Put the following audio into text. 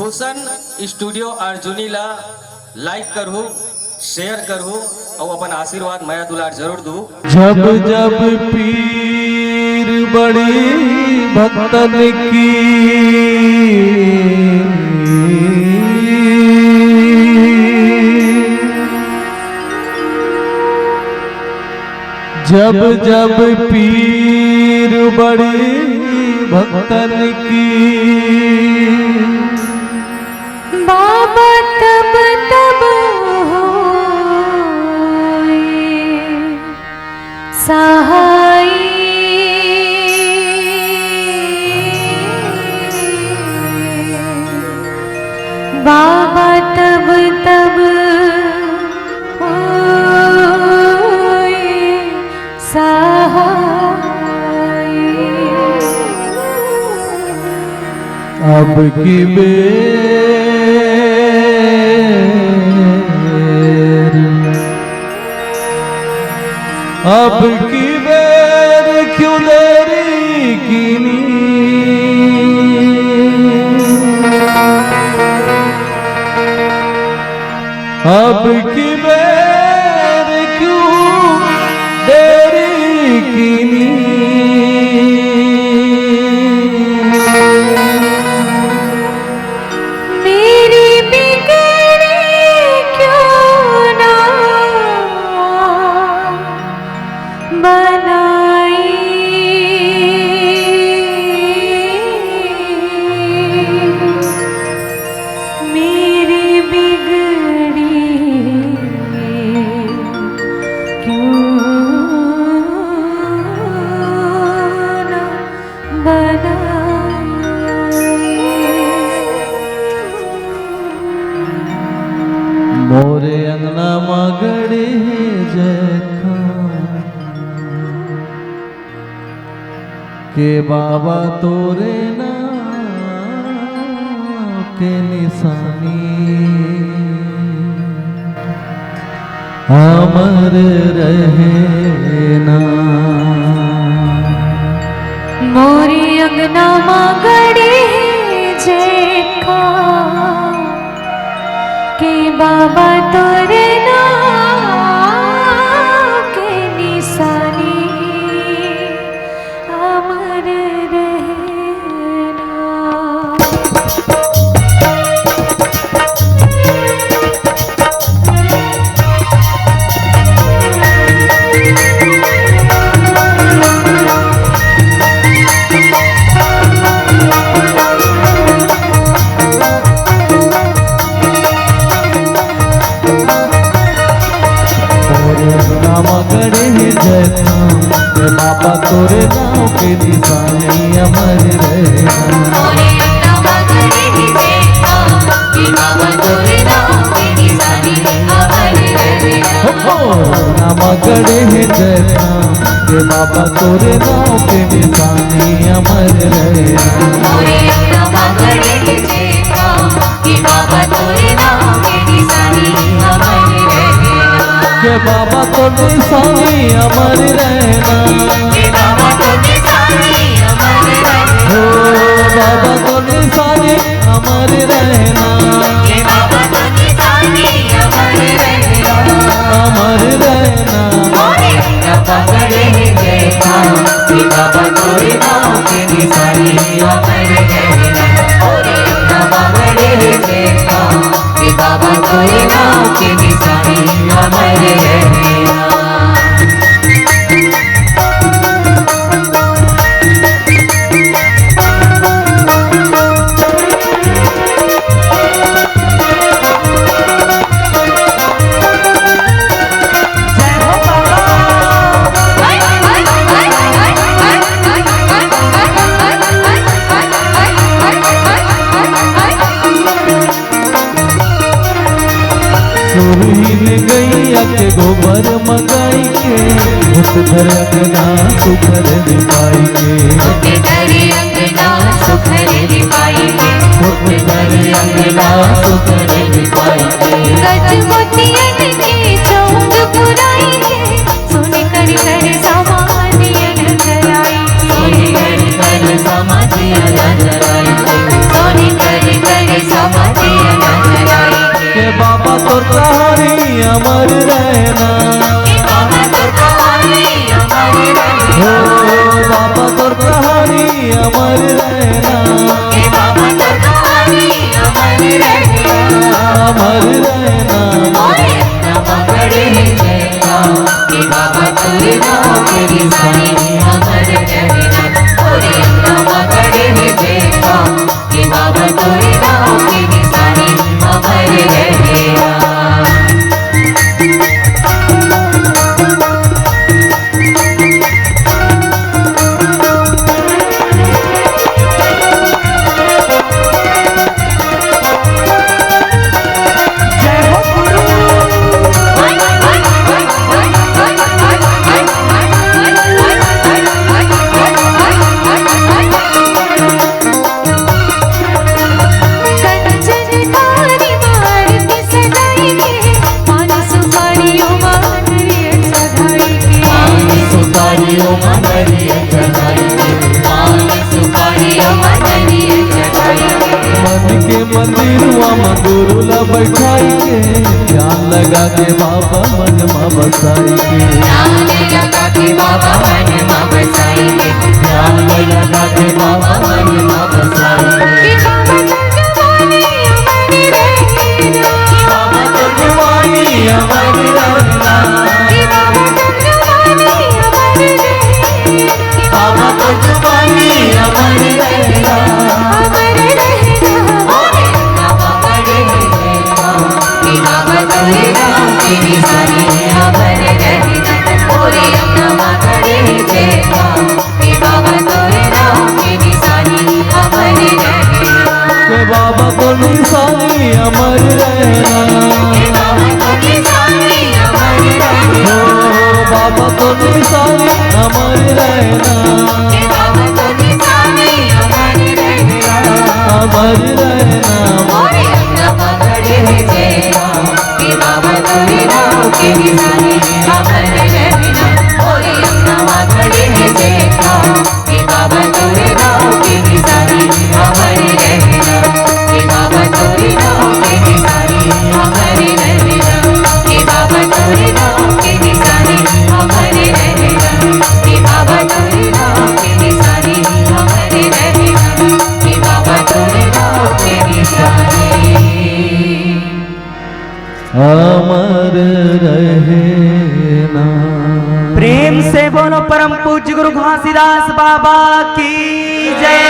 Bhushan studio Arjuni ला like करू, share करू और अपन आशीर्वाद माया दुलार जरूर दू। जब जब पीर बड़ी भक्तन की जब जब पीर बड़ी भक्तन की बाबा तब तब सहाय बाबा तब तब सहाय अब की बेर अब की बेर क्यों देरी कीनी अब की बेर क्यों देरी कीनी मोरे अंगना मगड़े जैखा के बाबा तोरे ना के निशानी अमर रहे ना मोरे अंगना मगड़े जैखा के बाबा तोरे नाम के निशानी अमर रहना। मगड़े जैसा बाबा तोरे नाव के निशानी अमर रहना मगड़े जैसा के बाबा तोरे नाव के निशानी अमर रहना के बाबा तो निशानी अमर रहना हो बाबा तो निशानी अमर रहना अमर रहना बाबा तोरे नाम के निशानी अमर रहना बाबा तोरे नाम के निशानी अमर रहना। गैया के गोबर मगाई के घर अंगना सुखर दिखाई के घर अंगना सुखर दिखाई के गजमोतियन के चौक पुराई के सोने कर कर समाधियन कराई के सोने कर कर समाधियन कराई के सोने कर कर हमारे अनहराई के बाबा तोर कहानी अमर रहना बाबा तो कहानी अमर हो रहना बाबा तोर कहानी अमर रहना बाबा तो कहानी अमर रहना अमर रहना मोरे नाम बड़े जयका कि बाबा तोरे नाम के निशानी अमर रहना मोरे नाम बड़े जयका कि बाबा तोरे नाम के निशानी अमर रहना मन के मंदिरवा में गुरु ला बैठाई के ध्यान लगा के बाबा मन में बसाई के ध्यान लगा के बाबा मन में बसाएंगे ध्यान लगा के बाबा मन में बसाएंगे बाबा तो जवानी अमर रहना बाबा तो जवानी अमर रहना मोरे नाम बड़े रहना कि बाबा तोरे नाम की निशानी अमर रहना मोरे नाम बड़े रहना कि बाबा तोरे नाम की निशानी अमर रहना के बाबा तो निशानी अमर रहना बाबा तो निशानी अमर रहना हो बाबा तो निशानी अमर रहना बाबा तो निशानी अमर रहना अमर रहना मोरे नाम बड़े जयका कि बाबा तोरे नाम के निशानी अमर रहना मोरे नाम बड़े जयका कि बाबा तोरे नाम के निशानी अमर रहना कि बाबा तोरे नाम के निशानी अमर रहना कि बाबा तोरे नाम के निशानी अमर रहना कि बाबा तोरे नाम के निशानी अमर रहना कि बाबा तोरे नाम के निशानी अमर रहना। प्रेम से बोलो परम पूज्य गुरु घासीदास बाबा की जय।